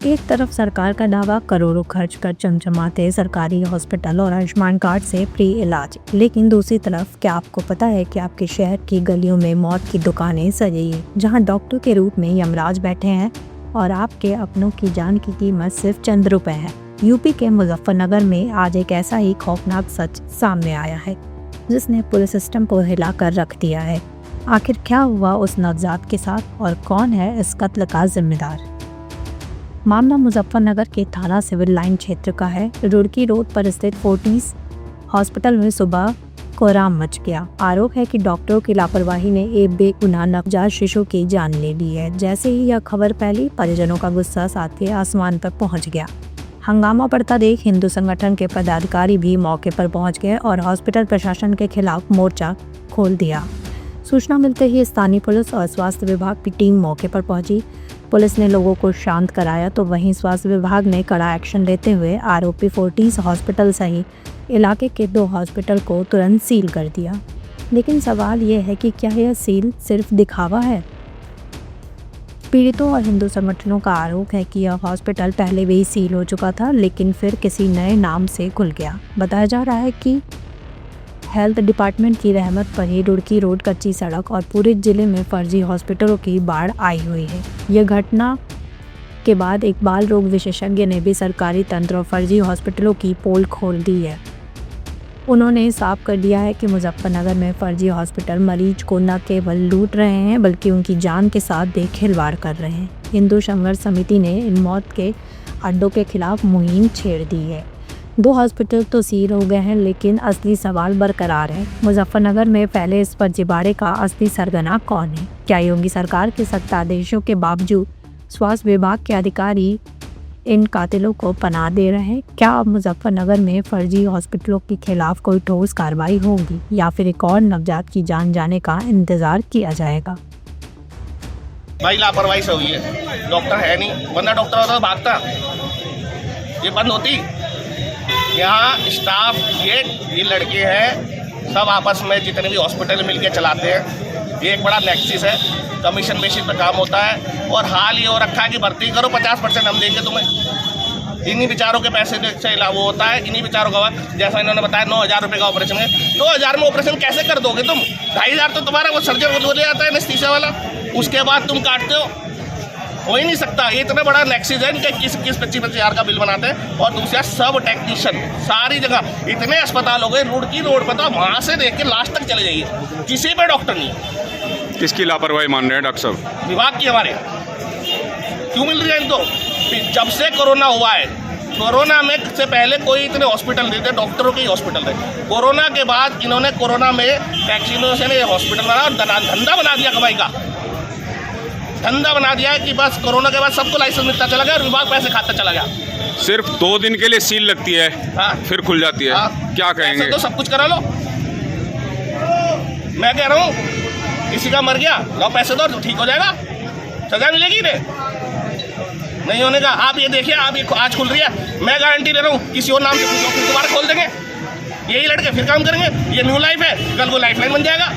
एक तरफ सरकार का दावा करोड़ों खर्च कर चमचमाते सरकारी हॉस्पिटल और आयुष्मान कार्ड से फ्री इलाज, लेकिन दूसरी तरफ क्या आपको पता है कि आपके शहर की गलियों में मौत की दुकानें सजी हैं, जहां डॉक्टर के रूप में यमराज बैठे हैं और आपके अपनों की जान की कीमत सिर्फ चंद रुपए है। यूपी के मुजफ्फरनगर में आज एक ऐसा ही खौफनाक सच सामने आया है जिसने पूरे सिस्टम को हिलाकर रख दिया है। आखिर क्या हुआ उस नवजात के साथ और कौन है इस कत्ल का जिम्मेदार? मामला मुजफ्फरनगर के थाना सिविल लाइन क्षेत्र का है। रुड़की रोड पर स्थित फोर्टिस हॉस्पिटल में सुबह कोहराम मच गया। आरोप है कि डॉक्टरों की लापरवाही ने एक बेगुनाह नवजात शिशु की जान ले ली है। जैसे ही यह खबर फैली, परिजनों का गुस्सा साथ ही आसमान पर पहुंच गया। हंगामा बढ़ता देख हिंदू संगठन के पदाधिकारी भी मौके पर पहुंच गए और हॉस्पिटल प्रशासन के खिलाफ मोर्चा खोल दिया। सूचना मिलते ही स्थानीय पुलिस और स्वास्थ्य विभाग की टीम मौके पर पहुंची। पुलिस ने लोगों को शांत कराया तो वहीं स्वास्थ्य विभाग ने कड़ा एक्शन लेते हुए आरोपी फोर्टिस हॉस्पिटल सहित इलाके के 2 हॉस्पिटल को तुरंत सील कर दिया। लेकिन सवाल ये है कि क्या यह सील सिर्फ दिखावा है? पीड़ितों और हिंदू संगठनों का आरोप है कि यह हॉस्पिटल पहले भी सील हो चुका था, लेकिन फिर किसी नए नाम से खुल गया। बताया जा रहा है कि हेल्थ डिपार्टमेंट की रहमत पर ही रुड़की रोड कच्ची सड़क और पूरे जिले में फर्जी हॉस्पिटलों की बाढ़ आई हुई है। यह घटना के बाद एक बाल रोग विशेषज्ञ ने भी सरकारी तंत्र और फर्जी हॉस्पिटलों की पोल खोल दी है। उन्होंने साफ कर दिया है कि मुजफ्फरनगर में फर्जी हॉस्पिटल मरीज को न केवल लूट रहे हैं बल्कि उनकी जान के साथ खिलवाड़ कर रहे हैं। हिंदू संघर्ष समिति ने इन मौत के अड्डों के खिलाफ मुहिम छेड़ दी है। 2 हॉस्पिटल तो सील हो गए हैं, लेकिन असली सवाल बरकरार है। मुजफ्फरनगर में फैले इस फर्जीवाड़े का असली सरगना कौन है? क्या योगी सरकार के सख्त आदेशों के बावजूद स्वास्थ्य विभाग के अधिकारी इन कातिलों को पनाह दे रहे हैं? क्या अब मुजफ्फरनगर में फर्जी हॉस्पिटलों के खिलाफ कोई ठोस कार्रवाई होगी या फिर एक और नवजात की जान जाने का इंतजार किया जाएगा? भाई लापरवाही से हुई है, डॉक्टर है नहीं, वरना डॉक्टर होता तो भागता, ये बंद होती। यहाँ स्टाफ ये लड़के हैं, सब आपस में जितने भी हॉस्पिटल मिलके चलाते हैं। ये एक बड़ा नेक्सिस है, कमीशन बेसिस पे काम होता है। और हाल ये हो रखा है कि भर्ती करो, 50% हम देंगे तुम्हें। इन्हीं बेचारों के पैसे से वो होता है, इन्हीं बेचारों का जैसा इन्होंने बताया 9,000 रुपये का ऑपरेशन है। 2,000 में ऑपरेशन कैसे कर दोगे तुम? 2,500 तो तुम्हारा वो सर्जन वो ले आता है एनेस्थीसिया वाला, उसके बाद तुम काटते हो ही नहीं सकता। ये इतना बड़ा नेक्सिस है इनके, 25-25 हज़ार का बिल बनाते हैं। और दूसरा सब टेक्नीशियन सारी जगह, इतने अस्पताल हो गए रुड़की रोड पर, तो वहाँ से देख के लास्ट तक चले जाइए, किसी पे डॉक्टर नहीं। किसकी लापरवाही मान रहे हैं डॉक्टर साहब? विभाग की। हमारे क्यों मिल रही है इनको? जब से कोरोना हुआ है, कोरोना में से पहले कोई इतने हॉस्पिटल नहीं थे, डॉक्टरों के ही हॉस्पिटल थे। कोरोना के बाद इन्होंने कोरोना में वैक्सीनेशन ने हॉस्पिटल बनाया और धंधा बना दिया, कमाई का धंधा बना दिया है कि बस कोरोना के बाद सबको लाइसेंस मिलता चला गया और विभाग पैसे खाता चला गया। सिर्फ 2 दिन के लिए सील लगती है, हाँ? फिर खुल जाती है। हाँ? क्या कहेंगे? तो सब कुछ करा लो। मैं कह रहा हूँ किसी का मर गया, लो पैसे दो, ठीक हो जाएगा, सजा मिलेगी नहीं होने का। आप ये देखिए, आप ये आज खुल रही है, मैं गारंटी दे रहा हूँ किसी और नाम से पूछो, फिर दोबारा खोल देंगे यही लड़के, फिर काम करेंगे। ये न्यू लाइफ है, कल को लाइफ लाइन बन जाएगा।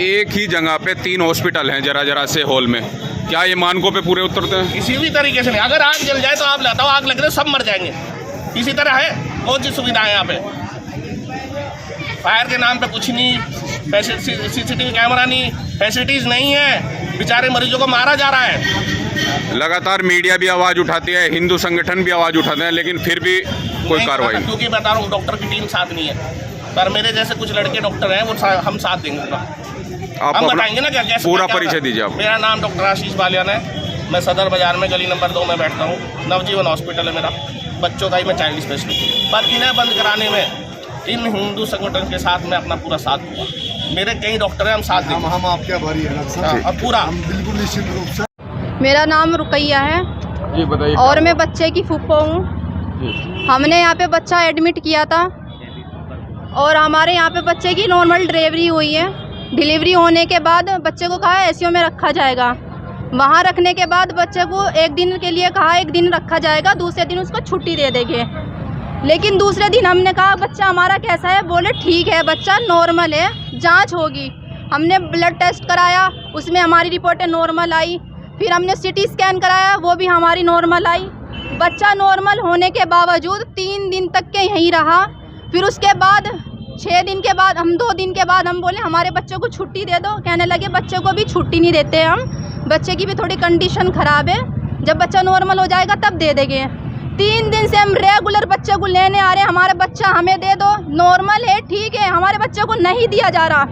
एक ही जगह पे 3 हॉस्पिटल हैं जरा से हॉल में, क्या ये मानकों पे पूरे उतरते हैं? किसी भी तरीके से नहीं। अगर आग जल जाए तो आप लाता हो, आग लग रहे सब मर जाएंगे। इसी तरह है, बहुत सी सुविधा है यहाँ पे। फायर के नाम पे कुछ नहीं, CCTV कैमरा नहीं, फैसिलिटीज नहीं है, बेचारे मरीजों को मारा जा रहा है। लगातार मीडिया भी आवाज़ उठाती है, हिंदू संगठन भी आवाज़ उठाते हैं, लेकिन फिर भी कोई कार्रवाई नहीं। क्योंकि बता रहा हूँ डॉक्टर की टीम साथ नहीं है, पर मेरे जैसे कुछ लड़के डॉक्टर हैं, वो हम साथ देंगे पूरा। हम बताएंगे ना क्या कैसे। पूरा परिचय दीजिए आप। मेरा नाम डॉक्टर आशीष बालियान है, मैं सदर बाजार में गली नंबर 2 में बैठता हूँ। नवजीवन हॉस्पिटल है मेरा, बच्चों का ही मैं चाइल्ड स्पेशलिस्ट। पर इन्हें बंद कराने में इन हिंदू संगठन के साथ में अपना पूरा साथ दूंगा। मेरे कई डॉक्टर हैं, हम साथ देंगे। हम आपके आभारी हैं सर, अब पूरा हम बिल्कुल निश्चित रूप से। मेरा नाम रुकैया है जी, बताइए। और मैं बच्चे की फूफो हूँ। हमने यहाँ पे बच्चा एडमिट किया था और हमारे यहाँ पे बच्चे की नॉर्मल डिलीवरी हुई है। डिलीवरी होने के बाद बच्चे को कहा ICU में रखा जाएगा। वहाँ रखने के बाद बच्चे को 1 दिन के लिए कहा 1 दिन रखा जाएगा, दूसरे दिन उसको छुट्टी दे देंगे। लेकिन दूसरे दिन हमने कहा बच्चा हमारा कैसा है? बोले ठीक है, बच्चा नॉर्मल है, जांच होगी। हमने ब्लड टेस्ट कराया, उसमें हमारी रिपोर्टें नॉर्मल आई। फिर हमने CT स्कैन कराया, वो भी हमारी नॉर्मल आई। बच्चा नॉर्मल होने के बावजूद 3 दिन तक के यहीं रहा। फिर उसके बाद 6 दिन के बाद 2 दिन के बाद हम बोले हमारे बच्चे को छुट्टी दे दो। कहने लगे बच्चे को भी छुट्टी नहीं देते हम, बच्चे की भी थोड़ी कंडीशन ख़राब है, जब बच्चा नॉर्मल हो जाएगा तब दे देंगे। 3 दिन से हम रेगुलर बच्चे को लेने आ रहे हैं, हमारे बच्चा हमें दे दो, नॉर्मल है ठीक है, हमारे बच्चे को नहीं दिया जा रहा।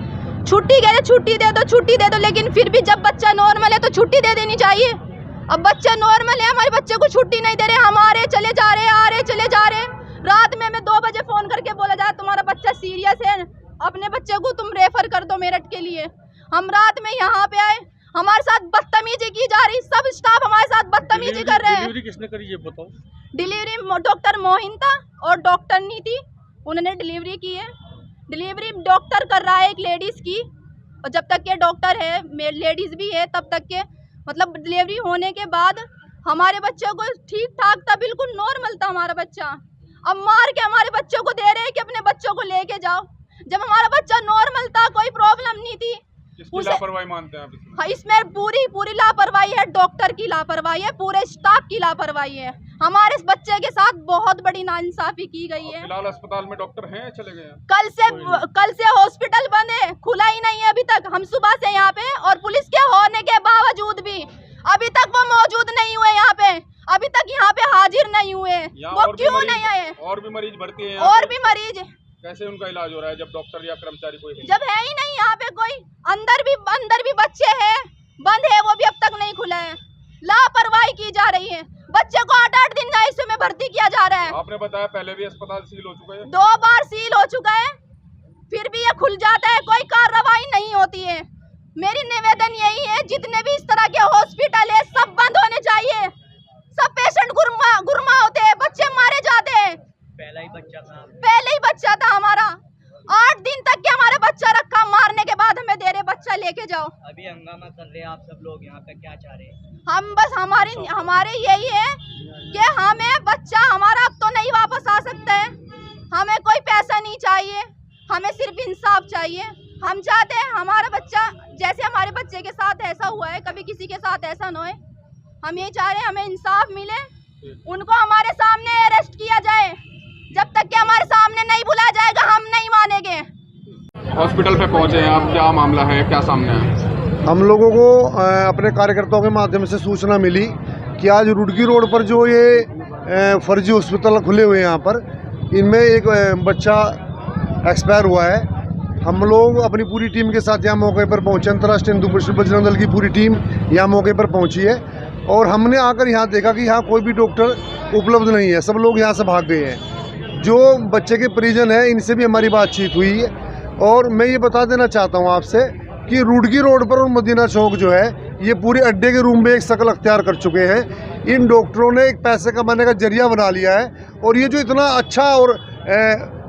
छुट्टी कह रहे छुट्टी दे दो, लेकिन फिर भी जब बच्चा नॉर्मल है तो छुट्टी दे देनी चाहिए। अब बच्चा नॉर्मल है, हमारे बच्चे को छुट्टी नहीं दे रहे, हम आ रहे चले जा रहे, आ रहे चले जा रहे। रात में हमें 2 बजे फ़ोन करके बोला जाए तुम्हारा बच्चा सीरियस है, अपने बच्चे को तुम रेफ़र कर दो मेरठ के लिए। हम रात में यहाँ पे आए, हमारे साथ बदतमीजी की जा रही, सब स्टाफ हमारे साथ बदतमीजी कर रहे हैं। डिलीवरी किसने करी ये बताओ? डिलीवरी डॉक्टर मोहिन था और डॉक्टर नहीं थी, उन्होंने डिलीवरी की है। डिलीवरी डॉक्टर कर रहा है एक लेडीज़ की, और जब तक के डॉक्टर है लेडीज़ भी है तब तक के मतलब डिलीवरी होने के बाद हमारे बच्चे को ठीक ठाक था, बिल्कुल नॉर्मल था हमारा बच्चा। अब मार के हमारे बच्चों को दे रहे हैं कि अपने बच्चों को लेके जाओ, जब हमारा बच्चा नॉर्मल था, कोई प्रॉब्लम नहीं थी। किसकी लापरवाही मानते हैं आप इसमें? हाँ, इसमें पूरी लापरवाही है, डॉक्टर की लापरवाही है, पूरे स्टाफ की लापरवाही है। हमारे इस बच्चे के साथ बहुत बड़ी नाइंसाफी की गई है। फिलहाल अस्पताल में डॉक्टर हैं, चले गए हैं? कल से हॉस्पिटल बंद है, खुला ही नहीं है अभी तक। हम सुबह से यहाँ पे, और पुलिस के होने के बावजूद भी अभी तक वो मौजूद नहीं हुए यहाँ पे, अभी तक यहाँ पे हाजिर नहीं हुए। वो क्यों नहीं आए? और भी मरीज भर्ती हैं? और भी मरीज। कैसे उनका इलाज हो रहा है जब डॉक्टर या कर्मचारी कोई है? जब है ही नहीं यहाँ पे कोई। अंदर भी बच्चे हैं, बंद है, वो भी अब तक नहीं खुला है। लापरवाही की जा रही है, बच्चे को 8-8 दिन आईसीयू में भर्ती किया जा रहा है। आपने बताया पहले भी अस्पताल सील हो चुका है? 2 बार सील हो चुका है, फिर भी ये खुल जाता है, कोई कार्रवाई नहीं होती है। मेरी निवेदन यही है, जितने भी इस तरह के हॉस्पिटल है सब बंद होने चाहिए। सब पेशेंट गुरमा होते हैं, बच्चे मारे जाते हैं। पहले ही बच्चा था हमारा, 8 दिन तक के हमारा बच्चा रखा, मारने के बाद हमें दे रहे बच्चा लेके जाओ। अभी हंगामा कर रहे हैं आप सब लोग यहाँ पे, क्या चाह रहे हैं? हम बस हमारे यही है कि हमें बच्चा हमारा अब तो नहीं वापस आ सकता है, हमें कोई पैसा नहीं चाहिए, हमें सिर्फ इंसाफ चाहिए। हम चाहते हैं हमारा बच्चा, जैसे हमारे बच्चे के साथ ऐसा हुआ है, कभी किसी के साथ ऐसा ना हो। हम ये चाह रहे हैं हमें इंसाफ मिले, उनको हमारे सामने अरेस्ट किया जाए। जब तक कि हमारे सामने नहीं बुलाया जाएगा हम नहीं मानेंगे। हॉस्पिटल पे पहुंचे हैं आप, क्या मामला है, क्या सामने है? हम लोगों को अपने कार्यकर्ताओं के माध्यम से सूचना मिली कि आज रुड़की रोड पर जो ये फर्जी हॉस्पिटल खुले हुए हैं, यहाँ पर इनमें एक बच्चा एक्सपायर हुआ है। हम लोग अपनी पूरी टीम के साथ यहाँ मौके पर पहुँचे, अंतर्राष्ट्रीय हिंदू बजरंग दल की पूरी टीम यहाँ मौके पर पहुँची है, और हमने आकर यहाँ देखा कि यहाँ कोई भी डॉक्टर उपलब्ध नहीं है, सब लोग यहाँ से भाग गए हैं। जो बच्चे के परिजन हैं इनसे भी हमारी बातचीत हुई है, और मैं ये बता देना चाहता हूँ आपसे कि रुड़की रोड पर और मदीना चौक जो है ये पूरे अड्डे के रूम में एक शकल अख्तियार कर चुके हैं। इन डॉक्टरों ने एक पैसे कमाने का जरिया बना लिया है, और ये जो इतना अच्छा और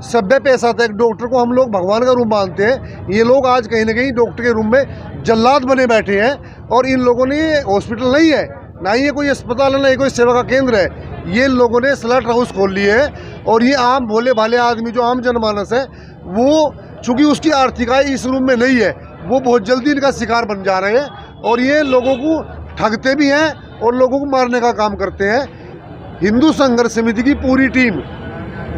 सभ्य पेशा था, एक डॉक्टर को हम लोग भगवान का रूप मानते हैं, ये लोग आज कहीं ना कहीं डॉक्टर के रूम में जल्लाद बने बैठे हैं। और इन लोगों ने हॉस्पिटल नहीं है, ना ही ये कोई अस्पताल है, ना ही कोई सेवा का केंद्र है, ये लोगों ने स्लट हाउस खोल लिए है। और ये आम भोले भाले आदमी जो आम जनमानस है, वो चूँकि उसकी आर्थिक आय इस रूम में नहीं है, वो बहुत जल्दी इनका शिकार बन जा रहे हैं, और ये लोगों को ठगते भी हैं और लोगों को मारने का काम करते हैं। हिंदू संघर्ष समिति की पूरी टीम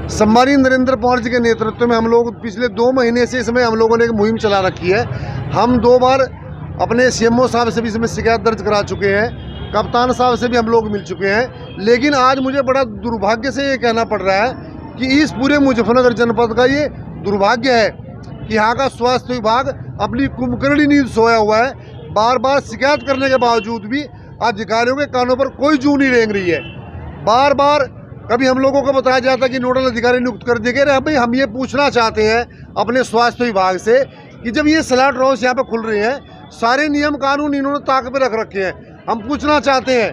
सम्मानीय नरेंद्र पवार जी के नेतृत्व में हम लोग पिछले 2 महीने से इसमें हम लोगों ने एक मुहिम चला रखी है। हम 2 बार अपने सीएमओ साहब से भी इसमें शिकायत दर्ज करा चुके हैं, कप्तान साहब से भी हम लोग मिल चुके हैं। लेकिन आज मुझे बड़ा दुर्भाग्य से ये कहना पड़ रहा है कि इस पूरे मुजफ्फरनगर जनपद का ये दुर्भाग्य है कि यहाँ का स्वास्थ्य विभाग अपनी कुंभकर्णी नींद सोया हुआ है। बार बार शिकायत करने के बावजूद भी अधिकारियों के कानों पर कोई जू नहीं रेंग रही है। बार बार कभी हम लोगों को बताया जाता है कि नोडल अधिकारी नियुक्त कर दिए गए। भाई हम ये पूछना चाहते हैं अपने स्वास्थ्य विभाग से कि जब ये स्लॉट हाउस यहाँ पे खुल रहे हैं, सारे नियम कानून इन्होंने ताक पे रख रखे हैं, हम पूछना चाहते हैं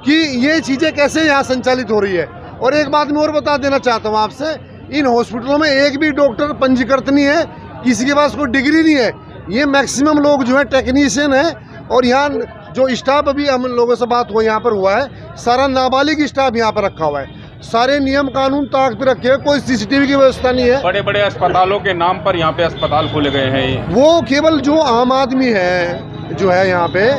कि ये चीज़ें कैसे यहाँ संचालित हो रही है। और एक बात मैं और बता देना चाहता हूँ आपसे, इन हॉस्पिटलों में एक भी डॉक्टर पंजीकृत नहीं है, किसी के पास कोई डिग्री नहीं है। ये मैक्सिमम लोग जो है टेक्नीशियन है, और यहाँ जो स्टाफ अभी हम लोगों से बात हुआ यहाँ पर हुआ है, सारा नाबालिग स्टाफ यहाँ पर रखा हुआ है। सारे नियम कानून ताक पे रखे हैं, कोई सीसीटीवी की व्यवस्था नहीं है। बड़े बड़े अस्पतालों के नाम पर यहाँ पे अस्पताल खोले गए हैं। वो केवल जो आम आदमी है जो है यहाँ पे,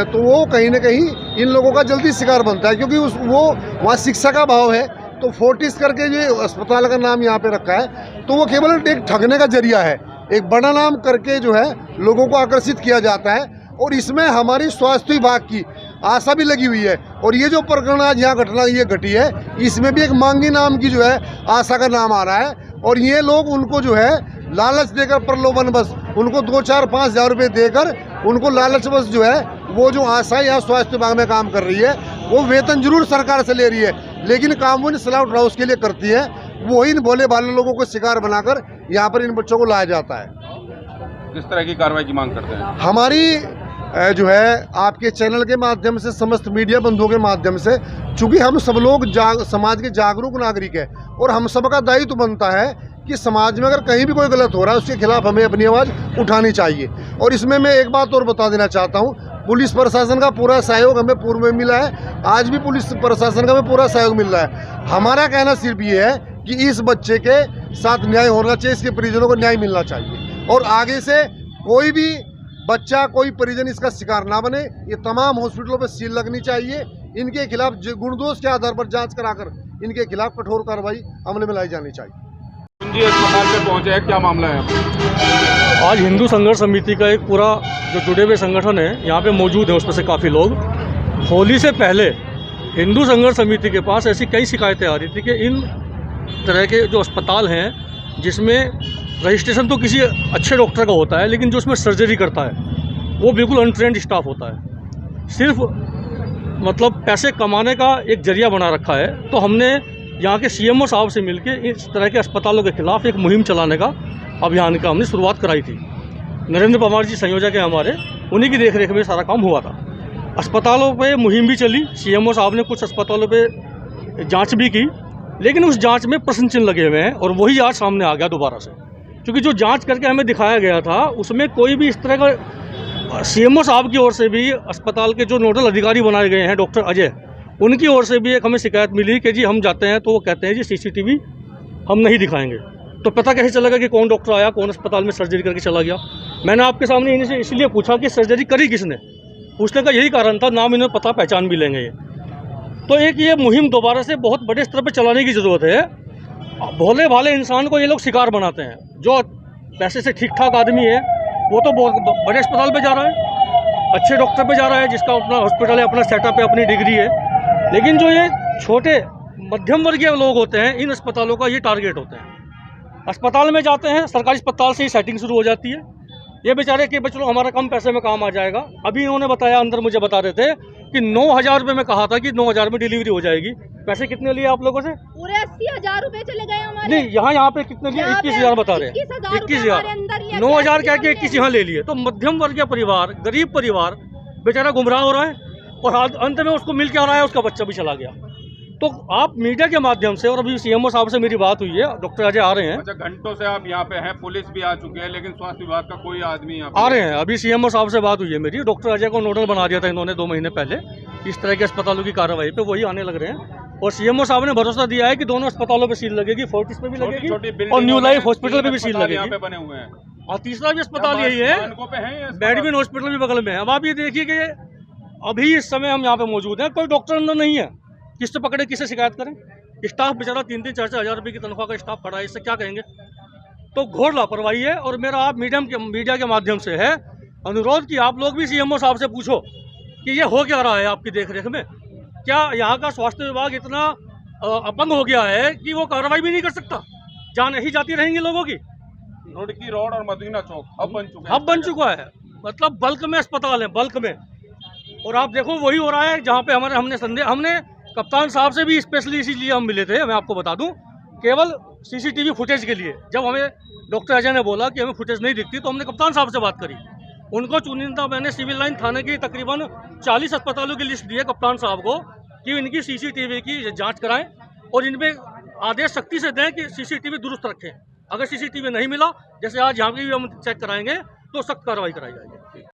तो वो कहीं ना कहीं इन लोगों का जल्दी शिकार बनता है, क्योंकि वो वहाँ शिक्षा का भाव है। तो फोर्टिस करके जो अस्पताल का नाम यहाँ पे रखा है, तो वो केवल एक ठगने का जरिया है, एक बड़ा नाम करके जो है लोगों को आकर्षित किया जाता है। और इसमें हमारी स्वास्थ्य विभाग की आशा भी लगी हुई है। और ये जो प्रकरण आज यहाँ घटना ये घटी है, इसमें भी एक मांगी नाम की जो है आशा का नाम आ रहा है। और ये लोग उनको जो है लालच देकर, प्रलोभन बस उनको 2-4-5 हज़ार रुपये देकर उनको लालच बस जो है वो जो आशा यहाँ स्वास्थ्य विभाग में काम कर रही है, वो वेतन जरूर सरकार से ले रही है, लेकिन काम वो सलाह उठाओ उसके लिए करती है। वो इन भोले भाले लोगों को शिकार बनाकर यहाँ पर इन बच्चों को लाया जाता है। किस तरह की कार्रवाई की मांग करते हैं? हमारी जो है आपके चैनल के माध्यम से, समस्त मीडिया बंधुओं के माध्यम से, चूँकि हम सब लोग समाज के जागरूक नागरिक हैं और हम सबका दायित्व बनता है कि समाज में अगर कहीं भी कोई गलत हो रहा है उसके खिलाफ हमें अपनी आवाज़ उठानी चाहिए। और इसमें मैं एक बात और बता देना चाहता हूँ, पुलिस प्रशासन का पूरा सहयोग हमें पूर्व में मिला है, आज भी पुलिस प्रशासन का हमें पूरा सहयोग मिल रहा है। हमारा कहना सिर्फ ये है कि इस बच्चे के साथ न्याय होना चाहिए, इसके परिजनों को न्याय मिलना चाहिए और आगे से कोई भी बच्चा, कोई परिजन इसका शिकार ना बने। ये तमाम हॉस्पिटलों पर सील लगनी चाहिए। इनके खिलाफ गुणदोष के आधार पर जांच कराकर इनके खिलाफ कठोर कार्रवाई अमल में लाई जानी चाहिए। जी अस्पताल पे पहुंचे हैं, क्या मामला है? आज हिंदू संघर्ष समिति का एक पूरा जो जुड़े हुए संगठन है यहाँ पे मौजूद है, उसमें से काफ़ी लोग। होली से पहले हिंदू संघर्ष समिति के पास ऐसी कई शिकायतें आ रही थी कि इन तरह के जो अस्पताल हैं जिसमें रजिस्ट्रेशन तो किसी अच्छे डॉक्टर का होता है, लेकिन जो उसमें सर्जरी करता है वो बिल्कुल अनट्रेंड स्टाफ होता है, सिर्फ मतलब पैसे कमाने का एक जरिया बना रखा है। तो हमने यहाँ के सीएमओ साहब से मिलकर इस तरह के अस्पतालों के खिलाफ एक मुहिम चलाने का अभियान का हमने शुरुआत कराई थी। नरेंद्र पवार जी संयोजक है हमारे, उन्हीं की देखरेख में सारा काम हुआ था। अस्पतालों पे मुहिम भी चली, सीएमओ साहब ने कुछ अस्पतालों पे जांच भी की, लेकिन उस जांच में प्रश्न चिन्ह लगे हुए हैं और वही आज सामने आ गया दोबारा से, क्योंकि जो जांच करके हमें दिखाया गया था उसमें कोई भी इस तरह का सीएमओ साहब की ओर से भी, अस्पताल के जो नोडल अधिकारी बनाए गए हैं डॉक्टर अजय, उनकी ओर से भी एक हमें शिकायत मिली कि जी हम जाते हैं तो वो कहते हैं जी सीसीटीवी हम नहीं दिखाएंगे। तो पता कैसे चलेगा कि कौन डॉक्टर आया, कौन अस्पताल में सर्जरी करके चला गया? मैंने आपके सामने इन्हीं से इसलिए पूछा कि सर्जरी करी किसने, पूछने का यही कारण था, नाम इन्हें पता, पहचान भी लेंगे ये। तो एक ये मुहिम दोबारा से बहुत बड़े स्तर पर चलाने की ज़रूरत है। भोले भाले इंसान को ये लोग शिकार बनाते हैं। जो पैसे से ठीक ठाक आदमी है वो तो बहुत बड़े अस्पताल पे जा रहा है, अच्छे डॉक्टर पे जा रहा है, जिसका अपना हॉस्पिटल है, अपना सेटअप है, अपनी डिग्री है। लेकिन जो ये छोटे मध्यम वर्गीय लोग होते हैं, इन अस्पतालों का ये टारगेट होते हैं। अस्पताल में जाते हैं, सरकारी अस्पताल से ही सेटिंग शुरू हो जाती है। ये बेचारे कि चलो हमारा कम पैसे में काम आ जाएगा। अभी इन्होंने बताया, अंदर मुझे बता रहे थे कि 9,000 रुपये में कहा था कि 9,000 में डिलीवरी हो जाएगी। पैसे कितने लिए आप लोगों से? पूरे 80,000 रुपए चले गए हमारे। नहीं, यहाँ पे कितने लिए? 21,000 बता रहे हैं। 21,000, 9,000 कह के 21 यहाँ ले लिए। तो मध्यम वर्गीय परिवार, गरीब परिवार बेचारा गुमराह हो रहा है और अंत में उसको मिल के आ रहा है, उसका बच्चा भी चला गया। तो आप मीडिया के माध्यम से, और अभी सीएमओ साहब से मेरी बात हुई है, डॉक्टर अजय आ रहे हैं। अच्छा, घंटों से आप यहाँ पे हैं, पुलिस भी आ चुकी है, लेकिन स्वास्थ्य विभाग का कोई आदमी यहाँ आ रहे हैं। अभी सीएमओ साहब से बात हुई है मेरी, डॉक्टर अजय को नोडल बना दिया था इन्होंने 2 महीने पहले इस तरह के अस्पतालों की कार्रवाई पे, वही आने लग रहे हैं। और सीएमओ साहब ने भरोसा दिया है कि दोनों अस्पतालों पे सील लगेगी, फोर्टिस पे भी लगेगी और न्यू लाइफ हॉस्पिटल पे भी सील लगेगी। बने हुए हैं और तीसरा भी अस्पताल यही है, बैडमिन हॉस्पिटल भी बगल में है। अब आप ये देखिए कि अभी इस समय हम यहाँ पे मौजूद हैं, कोई डॉक्टर अंदर नहीं है, किससे पकड़े, किससे शिकायत करें? स्टाफ बेचारा 3-3, 4-4 हज़ार रुपये की तनख्वाह का स्टाफ खड़ा है, इससे क्या कहेंगे? तो घोर लापरवाही है। और मेरा आप मीडिया के माध्यम से है अनुरोध कि आप लोग भी सीएमओ साहब से पूछो कि ये हो क्या रहा है आपकी देखरेख में। क्या यहाँ का स्वास्थ्य विभाग इतना अपंग हो गया है कि वो कार्रवाई भी नहीं कर सकता? जान ही जाती रहेंगी लोगों की। रुड़की रोड और मदीना चौक हब बन चुका है, मतलब बल्क में अस्पताल है, बल्क में। और आप देखो वही हो रहा है जहाँ पे हमने कप्तान साहब से भी स्पेशली इसीलिए हम मिले थे, मैं आपको बता दूं, केवल सीसीटीवी फुटेज के लिए। जब हमें डॉक्टर अजय ने बोला कि हमें फुटेज नहीं दिखती, तो हमने कप्तान साहब से बात करी। उनको चुनिंदा मैंने सिविल लाइन थाने की तकरीबन 40 अस्पतालों की लिस्ट दी है कप्तान साहब को कि इनकी सीसीटीवी की जांच कराएं और इनमें आदेश सख्ती से दें कि सीसीटीवी दुरुस्त रखें। अगर सीसीटीवी नहीं मिला, जैसे आज यहाँ की भी हम चेक कराएंगे, तो सख्त कार्रवाई कराई जाएगी।